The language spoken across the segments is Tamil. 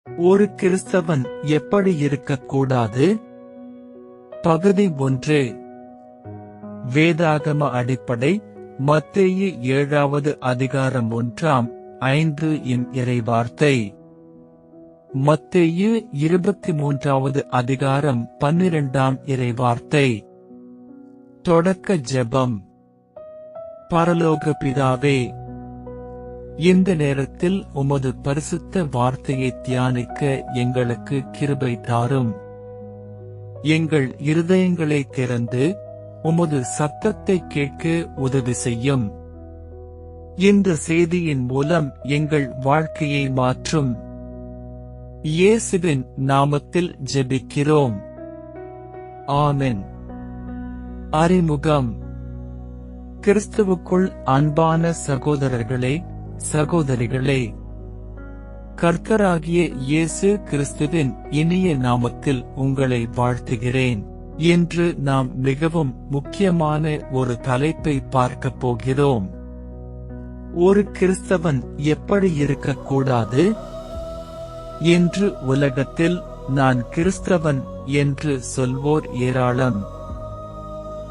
ஒரு கிறிஸ்தவன் எப்படி இருக்கக்கூடாது? பகுதி 1. வேதாகம அடிப்படை. மத்தேயு 7வது அதிகாரம் 1-5 இன் இறைவார்த்தை. மத்தேயு 23வது அதிகாரம் 12 இறைவார்த்தை. தொடக்க ஜெபம். பரலோக பிதாவே, இந்த நேரத்தில் உமது பரிசுத்த வார்த்தையை தியானிக்க எங்களுக்கு கிருபை தாரும். எங்கள் இருதயங்களை திறந்து உமது சத்தத்தை கேட்க உதவி செய்யும். இந்த செய்தியின் மூலம் எங்கள் வாழ்க்கையை மாற்றும். இயேசுவின் நாமத்தில் ஜெபிக்கிறோம். ஆமென். அறிமுகம். கிறிஸ்துவுக்குள் அன்பான சகோதரர்களே, சகோதரிகளே, கர்த்தராகிய இயேசு கிறிஸ்துவின் இனிய நாமத்தில் உங்களை வாழ்த்துகிறேன். இன்று நாம் மிகவும் முக்கியமான ஒரு தலைப்பை பார்க்கப் போகிறோம். ஒரு கிறிஸ்தவன் எப்படி இருக்கக்கூடாது? இன்று உலகத்தில் நான் கிறிஸ்தவன் என்று சொல்வோர் ஏராளம்.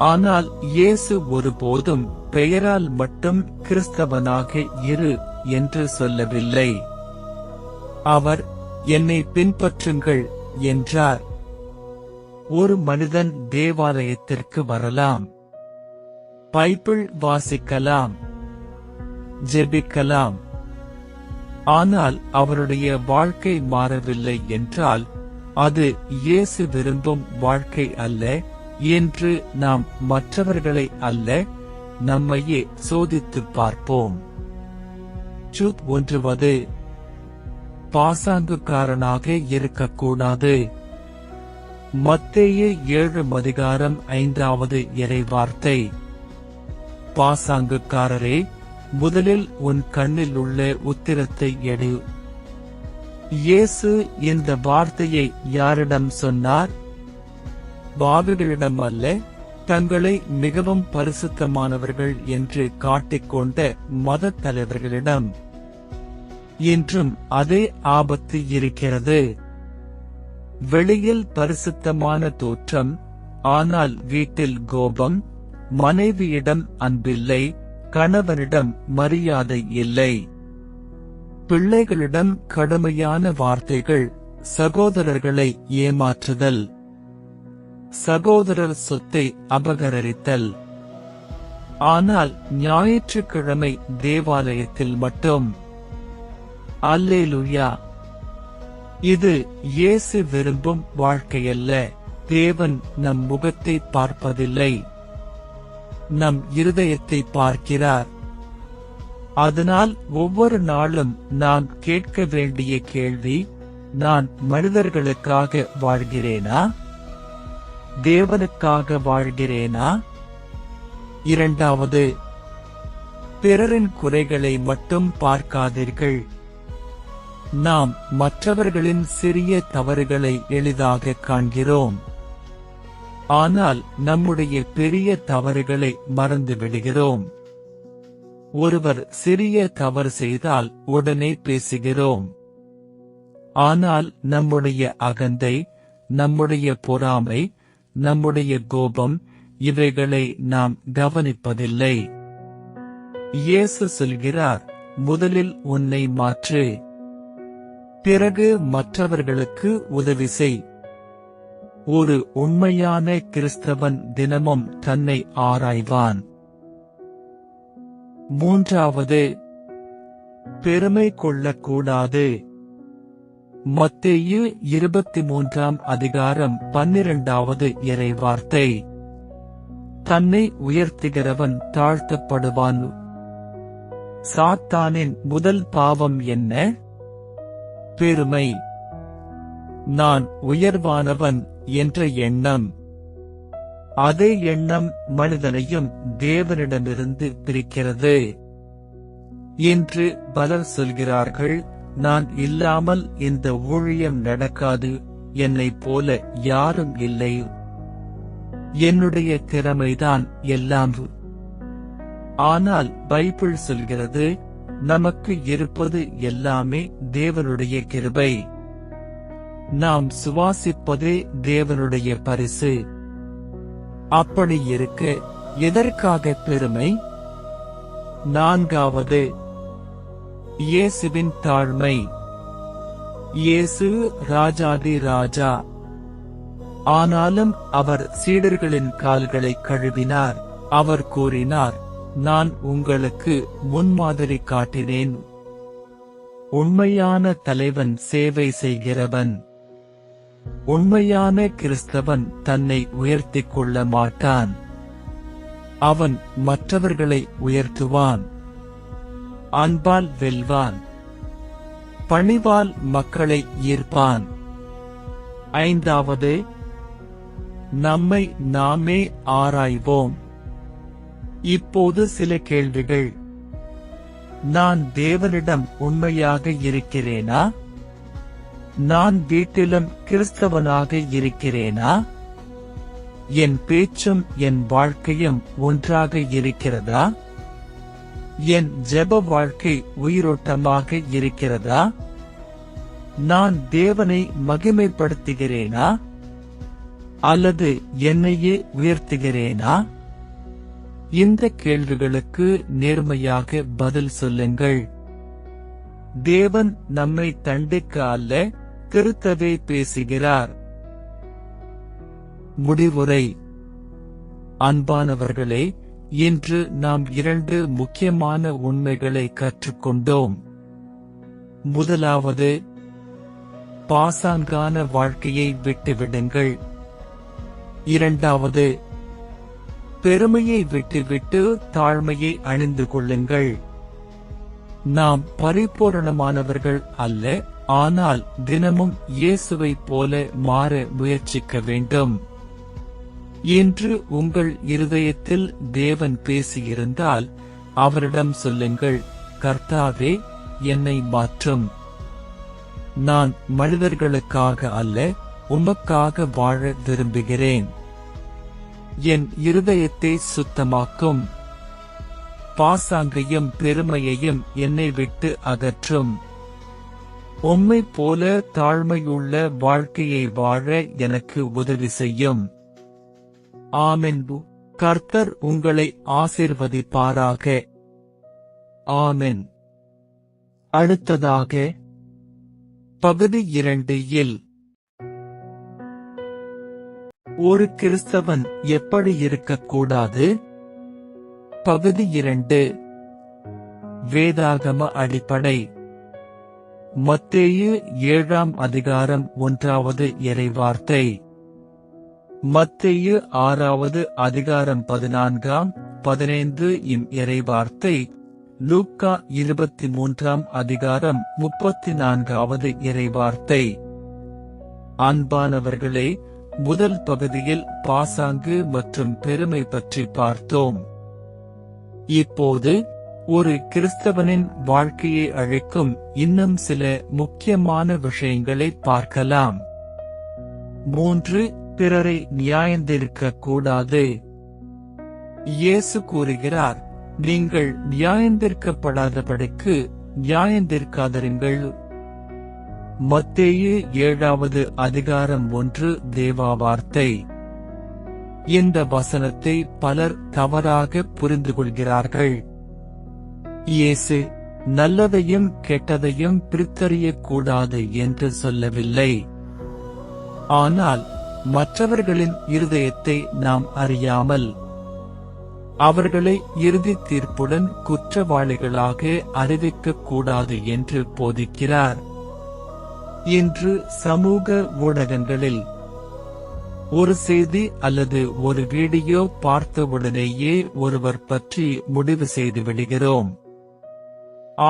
ஆனால் இயேசு ஒருபோதும் பெயரால் மட்டும் கிறிஸ்தவனாக இரு என்று சொல்லவில்லை. அவர் என்னை பின்பற்றுங்கள் என்றார். ஒரு மனிதன் தேவாலயத்திற்கு வரலாம், பைபிள் வாசிக்கலாம், ஜெபிக்கலாம். ஆனால் அவருடைய வாழ்க்கை மாறவில்லை என்றால் அது இயேசு விரும்பும் வாழ்க்கை அல்ல என்று நாம் மற்றவர்களை அல்ல, நம்மையே சோதித்துப் பார்ப்போம். சூத் ஒன்றுவது. பாசாங்குக்காரனாக இருக்கக்கூடாது. மத்தேயு 7 அதிகாரம் 5வது இறைவார்த்தை. பாசாங்குக்காரரே, முதலில் உன் கண்ணில் உள்ள உத்திரத்தை எடு. இயேசு இந்த வார்த்தையை யாரிடம் சொன்னார்? பாவிகளிடம் அல்ல, தங்களை மிகவும் பரிசுத்தமானவர்கள் என்று காட்டிக்கொண்ட மத தலைவர்களிடம். இன்றும் அதே ஆபத்து இருக்கிறது. வெளியில் பரிசுத்தமான தோற்றம், ஆனால் வீட்டில் கோபம், மனைவியிடம் அன்பில்லை, கணவனிடம் மரியாதை இல்லை, பிள்ளைகளிடம் கடுமையான வார்த்தைகள், சகோதரர்களை ஏமாற்றுதல், சகோதரர் சொத்தை அபகரித்தல். ஆனால் ஞாயிற்றுக்கிழமை தேவாலயத்தில் மட்டும். அல்லேலூயா! இது இயேசு விரும்பும் வாழ்க்கையல்ல. தேவன் நம் முகத்தை பார்ப்பதில்லை, நம் இருதயத்தை பார்க்கிறார். அதனால் ஒவ்வொரு நாளும் நான் கேட்க வேண்டிய கேள்வி, நான் மனிதர்களுக்காக வாழ்கிறேனா? தேவனுக்காக வாழ்கிறேனா? இரண்டாவது, பிறரின் குறைகளை மட்டும் பார்க்காதீர்கள். நாம் மற்றவர்களின் சிறிய தவறுகளை எளிதாக காண்கிறோம். ஆனால் நம்முடைய பெரிய தவறுகளை மறந்து விடுகிறோம். ஒருவர் சிறிய தவறு செய்தால் உடனே பேசுகிறோம். ஆனால் நம்முடைய அகந்தை, நம்முடைய பொறாமை, நம்முடைய கோபம், இவைகளை நாம் கவனிப்பதில்லை. இயேசு சொல்கிறார், முதலில் உன்னை மாற்று, பிறகு மற்றவர்களுக்கு உதவி செய். ஒரு உண்மையான கிறிஸ்தவன் தினமும் தன்னை ஆராய்வான். மூன்றாவது, பெருமை கொள்ளக்கூடாது. மத்தேயு 23 அதிகாரம் 12வது இறைவார்த்தை. தன்னை உயர்த்துகிறவன் தாழ்த்தப்படுவான். சாத்தானின் முதல் பாவம் என்ன? பெருமை. நான் உயர்வானவன் என்ற எண்ணம். அதே எண்ணம் மனிதனையும் தேவனிடமிருந்து பிரிக்கிறது. இன்று பலர் சொல்கிறார்கள், நான் இல்லாமல் இந்த ஊழியம் நடக்காது, என்னைப் போல யாரும் இல்லை, என்னுடைய திறமைதான் எல்லாம். ஆனால் பைபிள் சொல்கிறது, நமக்கு இருப்பது எல்லாமே தேவனுடைய கிருபை. நாம் சுவாசிப்பதே தேவனுடைய பரிசு. அப்படி இருக்க எதற்காக பெருமை? நான்காவது, இயேசுவின் தாழ்மை. இயேசு ராஜாதி ராஜா. ஆனாலும் அவர் சீடர்களின் கால்களை கழுவினார். அவர் கூறினார், நான் உங்களுக்கு முன்மாதிரி காட்டினேன். உண்மையான தலைவன் சேவை செய்கிறவன். உண்மையான கிறிஸ்தவன் தன்னை உயர்த்திக் கொள்ள மாட்டான். அவன் மற்றவர்களை உயர்த்துவான். அன்பால் வெல்வான். பணிவால் மக்களை ஈர்ப்பான். ஐந்தாவது, நம்மை நாமே ஆராய்வோம். இப்போது சில கேள்விகள். நான் தேவனிடம் உண்மையாக இருக்கிறேனா? நான் வீட்டிலும் கிறிஸ்தவனாக இருக்கிறேனா? என் பேச்சும் என் வாழ்க்கையும் ஒன்றாக இருக்கிறதா? என் ஜெப வாழ்க்கை உயிரோட்டமாக இருக்கிறதா? நான் தேவனை மகிமைப்படுத்துகிறேனா? அல்லது என்னையே உயர்த்துகிறேனா? இந்த கேள்விகளுக்கு நேர்மையாக பதில் சொல்லுங்கள். தேவன் நம்மை தண்டிக்க அல்ல, திருத்தவே பேசுகிறார். முடிவுரை. அன்பானவர்களே, இன்று நாம் 2 முக்கியமான உண்மைகளை கற்றுக்கொண்டோம். முதலாவது, பாசாங்கான வாழ்க்கையை விட்டுவிடுங்கள். இரண்டாவது, பெருமையை விட்டுவிட்டு தாழ்மையை அணிந்து கொள்ளுங்கள். நாம் பரிபூரணமானவர்கள் அல்ல, ஆனால் தினமும் இயேசுவைப் போல மாற முயற்சிக்க வேண்டும். இன்று உங்கள் இருதயத்தில் தேவன் பேசியிருந்தால் அவரிடம் சொல்லுங்கள், கர்த்தாவே, என்னை மாற்றும். நான் மனிதர்களுக்காக அல்ல, உமக்காக வாழ விரும்புகிறேன். என் இருதயத்தை சுத்தமாக்கும். பாசாங்கையும் பெருமையையும் என்னை விட்டு அகற்றும். உம்மை போல தாழ்மையுள்ள வாழ்க்கையை வாழ எனக்கு உதவி செய்யும். ஆமென். கர்த்தர் உங்களை ஆசீர்வதிப்பாராக. ஆமென். அடுத்ததாக பகுதி 2 ஒரு கிறிஸ்தவன் எப்படி இருக்கக்கூடாது? பகுதி 2. வேதாகம அடிப்படை. மத்தேயு 7ஆம் அதிகாரம் 1வது இறைவார்த்தை. மத்தேயு 6வது அதிகாரம் 14, 15 இறைவார்த்தை. லூக்கா 23ஆம் அதிகாரம் 34வது இறைவார்த்தை. அன்பானவர்களே, முதல் பகுதியில் பாசாங்கு மற்றும் பெருமை பற்றி பார்த்தோம். இப்போது ஒரு கிறிஸ்தவனின் வாழ்க்கையை அழிக்கும் இன்னும் சில முக்கியமான விஷயங்களை பார்க்கலாம். 3. பிறரை நியாயந்தீர்க்க கூடாது. இயேசு கூறுகிறார், நீங்கள் நியாயந்தீர்க்கப்படாதபடிக்கு நியாயந்தீர்க்காதிருங்கள். மத்தேயு 7வது அதிகாரம் 1 தேவ வார்த்தை. இந்த வசனத்தை பலர் தவறாக புரிந்து கொள்கிறார்கள். இயேசு நல்லதையும் கெட்டதையும் பிரித்தறியக்கூடாது என்று சொல்லவில்லை. ஆனால் மற்றவர்களின் இருதயத்தை நாம் அறியாமல் அவர்களை இறுதி தீர்ப்புடன் குற்றவாளிகளாக அறிவிக்கக் கூடாது என்று போதிக்கிறார். இன்று சமூக ஊடகங்களில் ஒரு செய்தி அல்லது ஒரு வீடியோ பார்த்தவுடனேயே ஒருவர் பற்றி முடிவு செய்து விடுகிறோம்.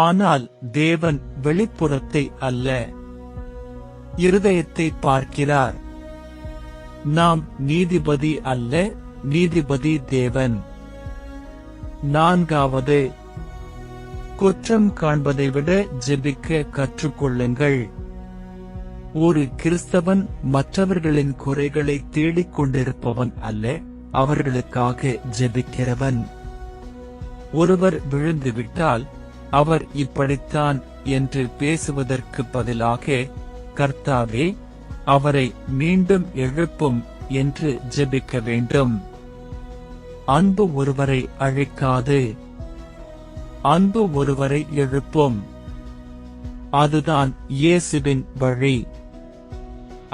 ஆனால் தேவன் வெளிப்புறத்தை அல்ல, இருதயத்தை பார்க்கிறார். நாம் நீதிபதி அல்ல, நீதிபதி தேவன். 4வது, குற்றம் காண்பதை விட ஜெபிக்க கற்றுக்கொள்ளுங்கள். ஒரு கிறிஸ்தவன் மற்றவர்களின் குறைகளை தேடிக் கொண்டிருப்பவன் அல்ல, அவர்களுக்காக ஜெபிக்கிறவன். ஒருவர் விழுந்துவிட்டால் அவர் இப்படித்தான் என்று பேசுவதற்கு பதிலாக, கர்த்தாவே, அவரை மீண்டும் எழுப்பும் என்று ஜெபிக்க வேண்டும். அன்பு ஒருவரை அழிக்காது, அன்பு ஒருவரை எழுப்பும். அதுதான் இயேசுவின் வழி.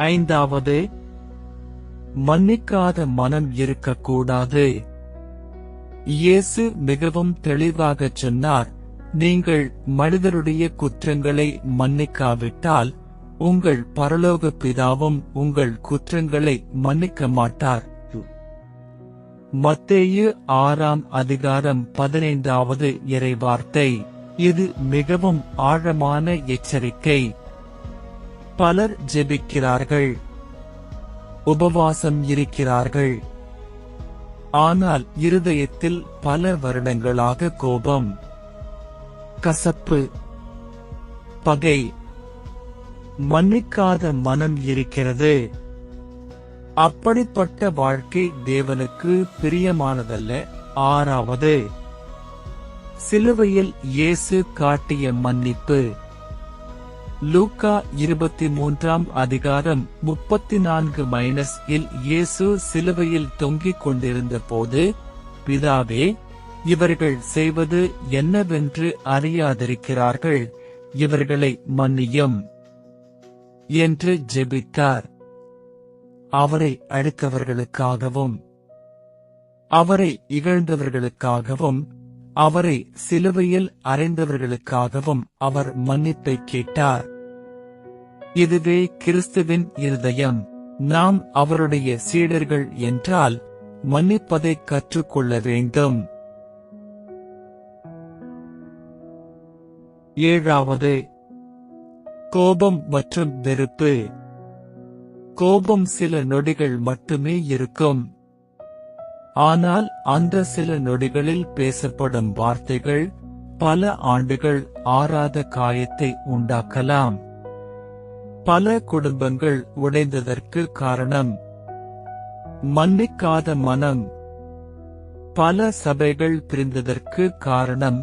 5வது, மன்னிக்காத மனம் இருக்கக்கூடாது. இயேசு மிகவும் தெளிவாகச் சொன்னார், நீங்கள் மனிதருடைய குற்றங்களை மன்னிக்காவிட்டால் உங்கள் பரலோக பிதாவும் உங்கள் குற்றங்களை மன்னிக்க மாட்டார். மத்தேயு 6:15 இறைவார்த்தை. இது மிகவும் ஆழமான எச்சரிக்கை. பலர் ஜெபிக்கிறார்கள், உபவாசம் இருக்கிறார்கள், ஆனால் இருதயத்தில் பல வருடங்களாக கோபம், கசப்பு, பகை, மன்னிக்காத மனம் இருக்கிறது. அப்படிப்பட்ட வாழ்க்கை தேவனுக்கு பிரியமானதல்ல. 6வது, சிலுவையில் இயேசு காட்டிய மன்னிப்பு. லூக்கா 23:34 இயேசு சிலுவையில் தொங்கிக் கொண்டிருந்த போது, பிதாவே, இவர்கள் செய்வது என்னவென்று அறியாதிருக்கிறார்கள், இவர்களை மன்னியும் என்று ஜெபித்தார். அவரை அழித்தவர்களுக்காகவும் அவரை இகழ்ந்தவர்களுக்காகவும் அவரை சிலுவையில் அறைந்தவர்களுக்காகவும் அவர் மன்னிப்பை கேட்டார். இதுவே கிறிஸ்துவின் இருதயம். நாம் அவருடைய சீடர்கள் என்றால் மன்னிப்பதை கற்றுக்கொள்ள வேண்டும். 7வது, கோபம் மற்றும் வெறுப்பு. கோபம் சில நொடிகள் மட்டுமே இருக்கும். ஆனால் அந்த சில நொடிகளில் பேசப்படும் வார்த்தைகள் பல ஆண்டுகள் ஆறாத காயத்தை உண்டாக்கலாம். பல குடும்பங்கள் உடைந்ததற்கு காரணம் மன்னிக்காத மனம். பல சபைகள் பிரிந்ததற்கு காரணம்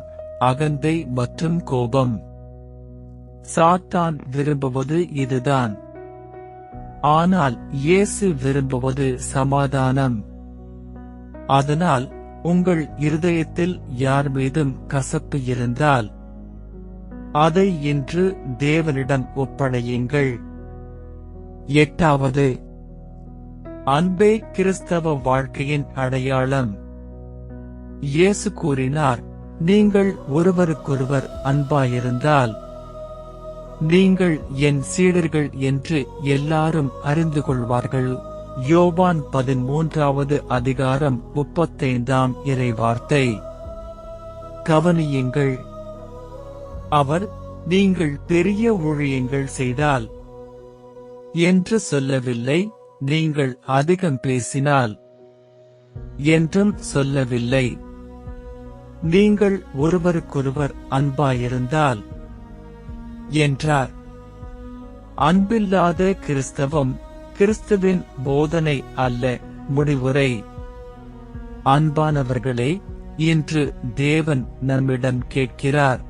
அகந்தை மற்றும் கோபம். சாத்தான் விரும்புவது இதுதான். ஆனால் இயேசு விரும்புவது சமாதானம். அதனால் உங்கள் இருதயத்தில் யார் மீதும் கசப்பு இருந்தால் அதை இன்று தேவனிடம் ஒப்படையுங்கள். 8வது, அன்பே கிறிஸ்தவ வாழ்க்கையின் அடையாளம். இயேசு கூறினார், நீங்கள் ஒருவருக்கொருவர் அன்பாயிருந்தால் நீங்கள் என் சீடர்கள் என்று எல்லாரும் அறிந்து கொள்வார்கள். யோவான் 13:35 இறைவார்த்தை. கவனியுங்கள், அவர் நீங்கள் பெரிய ஊழியங்கள் செய்தால் என்று சொல்லவில்லை, நீங்கள் அதிகம் பேசினால் என்றும் சொல்லவில்லை. நீங்கள் ஒருவருக்கொருவர் அன்பாயிருந்தால் என்றார். அன்பில்லாத கிறிஸ்தவம் கிறிஸ்துவின் போதனை அல்ல, முடிவுரை. அன்பானவர்களே, இன்று தேவன் நம்மிடம் கேட்கிறார்,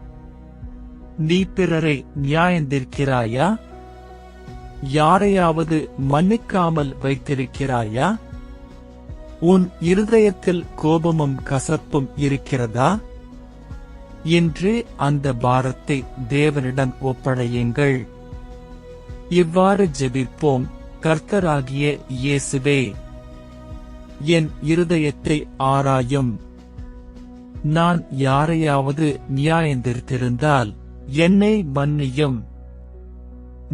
நீ பிறரை நியாயந்தீர்க்கிறாயா? யாரையாவது மன்னிக்காமல் வைத்திருக்கிறாயா? உன் இருதயத்தில் கோபமும் கசப்பும் இருக்கிறதா? இன்று அந்த பாரத்தை தேவனிடம் ஒப்படையுங்கள். இவ்வாறு ஜெபிப்போம். கர்த்தராகிய இயேசுவே, என் இருதயத்தை ஆராயும். நான் யாரையாவது நியாயந்தீர்த்திருந்தால் என்னை மன்னியும்.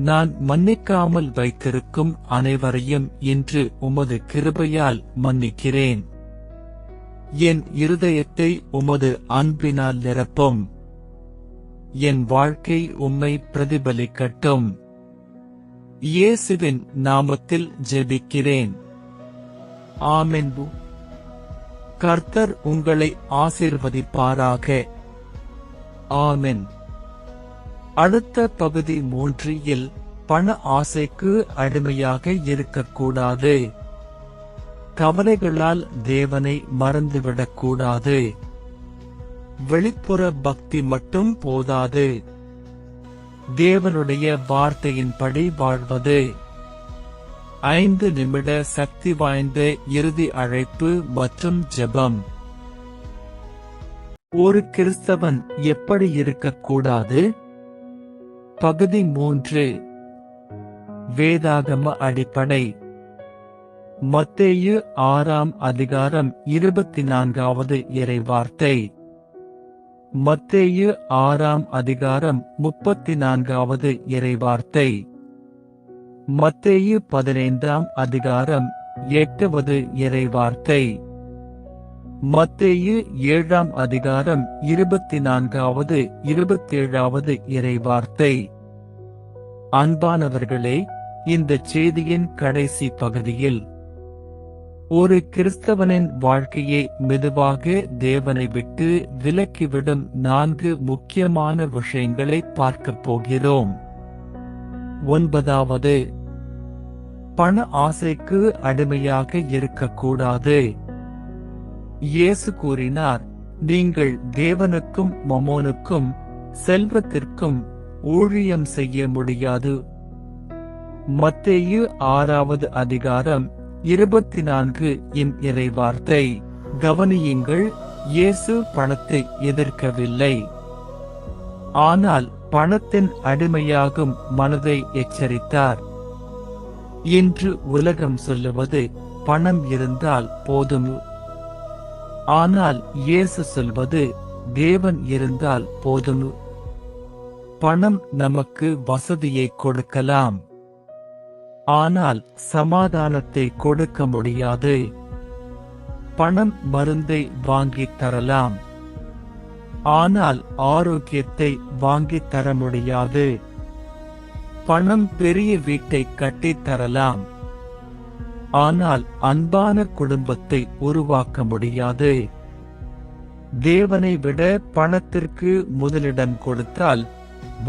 நான் மன்னிக்காமல் வைத்திருக்கும் அனைவரையும் இன்று உமது கிருபையால் மன்னிக்கிறேன். என் இருதயத்தை உமது அன்பினால் நிரப்பும். என் வாழ்க்கை உம்மை பிரதிபலிக்கட்டும். இயேசுவின் நாமத்தில் ஜெபிக்கிறேன். ஆமென். கர்த்தர் உங்களை ஆசீர்வதிப்பாராக. ஆமென். அடுத்த பகுதி 3 பண ஆசைக்கு அடிமையாக இருக்கக்கூடாது. கவலைகளால் தேவனை மறந்துவிடக்கூடாது. வெளிப்புற பக்தி மட்டும் போதாது. தேவனுடைய வார்த்தையின்படி வாழ்வது. 5 நிமிட சக்தி வாய்ந்த இறுதி அழைப்பு மற்றும் ஜெபம். ஒரு கிறிஸ்தவன் எப்படி இருக்கக்கூடாது? பகுதி 3. வேதாகம அடிப்படை. மத்தேயு 6ஆம் அதிகாரம் 24வது இறைவார்த்தை. மத்தேயு 6ஆம் அதிகாரம் 34வது இறைவார்த்தை. மத்தேயு 15ஆம் அதிகாரம் 8வது இறைவார்த்தை. மத்தேயு 7ஆம் அதிகாரம் 24வது 27வது இறைவார்த்தை. அன்பானவர்களே, இந்த செய்தியின் கடைசி பகுதியில் ஒரு கிறிஸ்தவனின் வாழ்க்கையை மெதுவாக தேவனை விட்டு விலக்கிவிடும் 4 முக்கியமான விஷயங்களை பார்க்கப் போகிறோம். 9வது, பண ஆசைக்கு அடிமையாக இருக்கக்கூடாது. இயேசு கூறினார், நீங்கள் தேவனுக்கும் மம்மோனுக்கும் செல்வத்திற்கும் ஊழியம் செய்ய முடியாது. மத்தேயு 6வது அதிகாரம் 24 இன் இறைவார்த்தை. கவனியுங்கள், இயேசு பணத்தை எதிர்க்கவில்லை, ஆனால் பணத்தின் அடிமையாகும் மனதை எச்சரித்தார். இன்று உலகம் சொல்லுவது பணம் இருந்தால் போதும். ஆனால் இயேசு சொல்வது தேவன் இருந்தால் போதும். பணம் நமக்கு வசதியை கொடுக்கலாம், ஆனால் சமாதானத்தை கொடுக்க முடியாது. பணம் மருந்தை வாங்கித் தரலாம், ஆனால் ஆரோக்கியத்தை வாங்கித் தர முடியாது. பணம் பெரிய வீட்டை கட்டித் தரலாம், ஆனால் அன்பான குடும்பத்தை உருவாக்க முடியாது. தேவனை விட பணத்திற்கு முதலிடம் கொடுத்தால்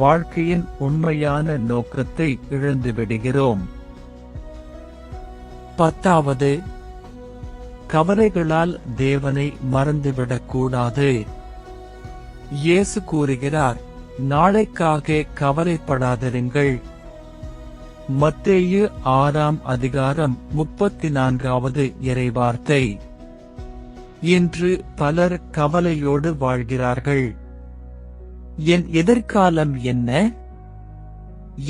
வாழ்க்கையின் உண்மையான நோக்கத்தை இழந்து விடுகிறோம். 10வது, கவலைகளால் தேவனை மறந்துவிடக்கூடாது. இயேசு கூறுகிறார், நாளைக்காக கவலைப்படாதிருங்கள். மத்தேயு 6ஆம் அதிகாரம் 34வது இறைவார்த்தை. இன்று பலர் கவலையோடு வாழ்கிறார்கள். என் எதிர்காலம் என்ன?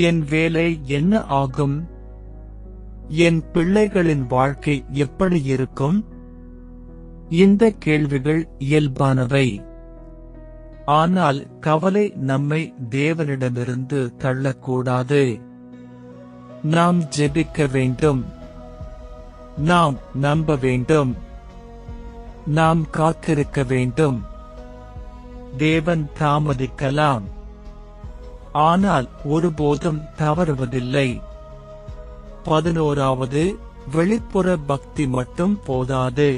என் வேலை என்ன ஆகும்? என் பிள்ளைகளின் வாழ்க்கை எப்படி இருக்கும்? இந்த கேள்விகள் இயல்பானவை. ஆனால் கவலை நம்மை தேவனிடமிருந்து தள்ளக்கூடாது. நாம் ஜெபிக்க வேண்டும், நாம் நம்ப வேண்டும், நாம் காத்திருக்க வேண்டும். தேவன் தாமதிக்கலாம், ஆனால் ஒருபோதும் தவறுவதில்லை. 11வது, வெளிப்புற பக்தி மட்டும் போதாது.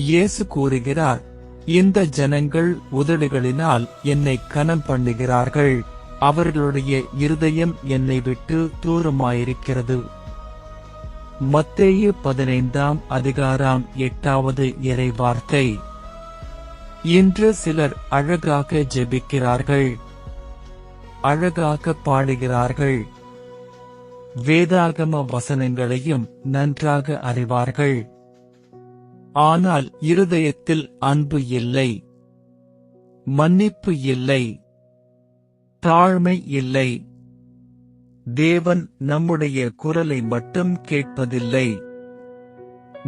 இயேசு கூறுகிறார், இந்த ஜனங்கள் உதடுகளினால் என்னை கனம் பண்ணுகிறார்கள், அவர்களுடைய இருதயம் என்னை விட்டு தூரமாயிருக்கிறது. மத்தேயு 15ஆம் அதிகாரம் 8வது இறைவார்த்தை. இன்று சிலர் அழகாக ஜெபிக்கிறார்கள், அழகாக பாடுகிறார்கள், வேதாகம வசனங்களையும் நன்றாக அறிவார்கள். ஆனால் இருதயத்தில் அன்பு இல்லை, மன்னிப்பு இல்லை, தாழ்மை இல்லை. தேவன் நம்முடைய குரலை மட்டும் கேட்பதில்லை,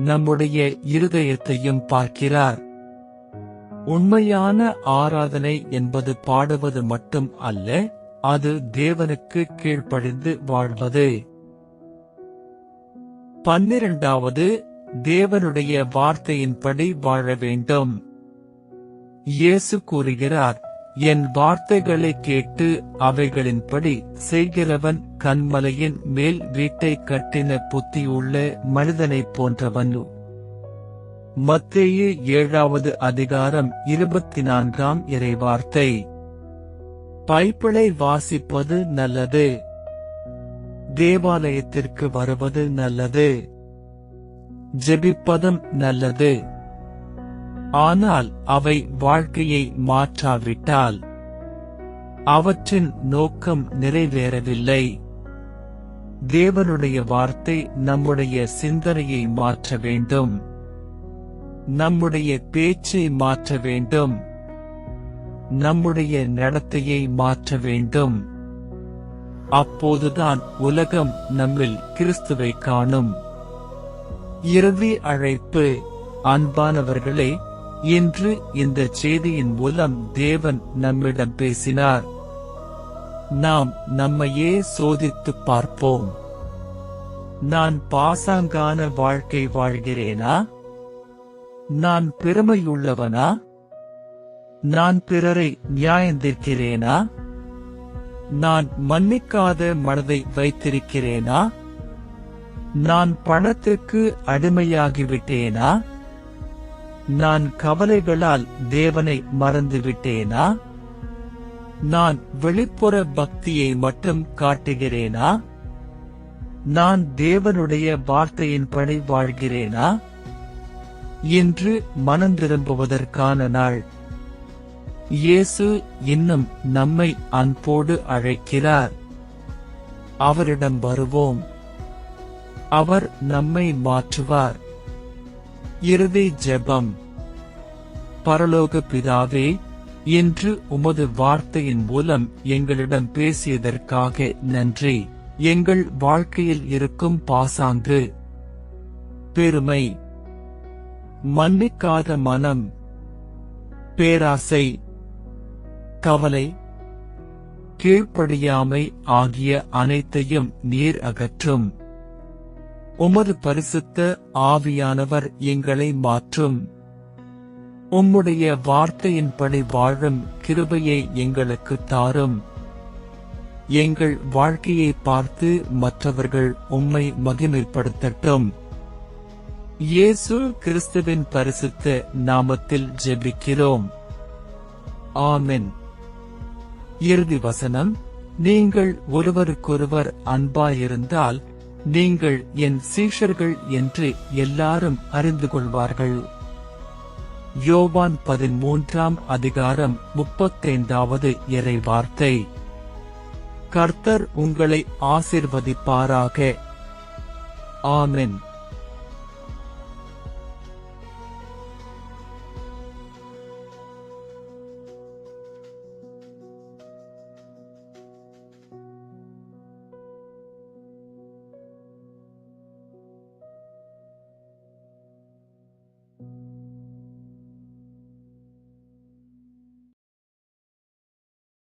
நம்முடைய இருதயத்தையும் பார்க்கிறார். உண்மையான ஆராதனை என்பது பாடுவது மட்டும் அல்ல, அது தேவனுக்கு கீழ்ப்படிந்து வாழ்வது. 12வது, தேவனுடைய வார்த்தையின்படி வாழ வேண்டும். இயேசு கூறுகிறார், என் வார்த்தைகளை கேட்டு அவைகளின்படி செய்கிறவன் கன்மலையின் மேல் வீட்டை கட்டின புத்தியுள்ள மனிதனைப் போன்றவன். மத்தேயு 7வது அதிகாரம் 24ஆம் இறைவார்த்தை. பைபிளை வாசிப்பது நல்லது, தேவாலயத்திற்கு வருவது நல்லது, ஜெபிப்பதும் நல்லது. ஆனால் அவை வாழ்க்கையை மாற்றாவிட்டால் அவற்றின் நோக்கம் நிறைவேறவில்லை. தேவனுடைய வார்த்தை நம்முடைய சிந்தனையை மாற்ற வேண்டும். நம்முடைய பேச்சை மாற்ற வேண்டும். நம்முடைய நடத்தையை மாற்ற வேண்டும். அப்போதுதான் உலகம் நம்மில் கிறிஸ்துவை காணும். இறுதி அழைப்பு. அன்பானவர்களே, இன்று இந்த செய்தியின் மூலம் தேவன் நம்மிடம் பேசினார். நாம் நம்மையே சோதித்துப் பார்ப்போம். நான் பாசாங்கான வாழ்க்கை வாழ்கிறேனா? நான் பெருமையுள்ளவனா? நான் பிறரை நியாயந்தீர்க்கிறேனா? நான் மன்னிக்காத மனதை வைத்திருக்கிறேனா? நான் பணத்திற்கு அடிமையாகிவிட்டேனா? நான் கவலைகளால் தேவனை மறந்துவிட்டேனா? நான் வெளிப்புற பக்தியை மட்டும் காட்டுகிறேனா? நான் தேவனுடைய வார்த்தையின்படி வாழ்கிறேனா? இன்று மனந்திரும்புவதற்கான நாள். இயேசு இன்னும் நம்மை அன்போடு அழைக்கிறார். அவரிடம் வருவோம். அவர் நம்மை மாற்றுவார். இறுதி ஜெபம். பரலோக பிதாவே, இன்று உமது வார்த்தையின் மூலம் எங்களிடம் பேசியதற்காக நன்றி. எங்கள் வாழ்க்கையில் இருக்கும் பாசாங்கு, பெருமை, மன்னிக்காத மனம், பேராசை, கவலை, கீழ்ப்படியாமை ஆகிய அனைத்தையும் நீர் அகற்றும். உமது பரிசுத்த ஆவியானவர் எங்களை மாற்றும். உம்முடைய வார்த்தையின்படி வாழும் கிருபையை எங்களுக்கு தாரும். எங்கள் வாழ்க்கையை பார்த்து மற்றவர்கள் உம்மை மகிமைப்படுத்தட்டும். இயேசு கிறிஸ்துவின் பரிசுத்த நாமத்தில் ஜெபிக்கிறோம். ஆமென். இறுதி வசனம். நீங்கள் ஒருவருக்கொருவர் அன்பாயிருந்தால் நீங்கள் என் சீஷர்கள் என்று எல்லாரும் அறிந்து கொள்வார்கள். யோவான் 13:35 இறை வார்த்தை. கர்த்தர் உங்களை ஆசீர்வதிப்பாராக. ஆமென்.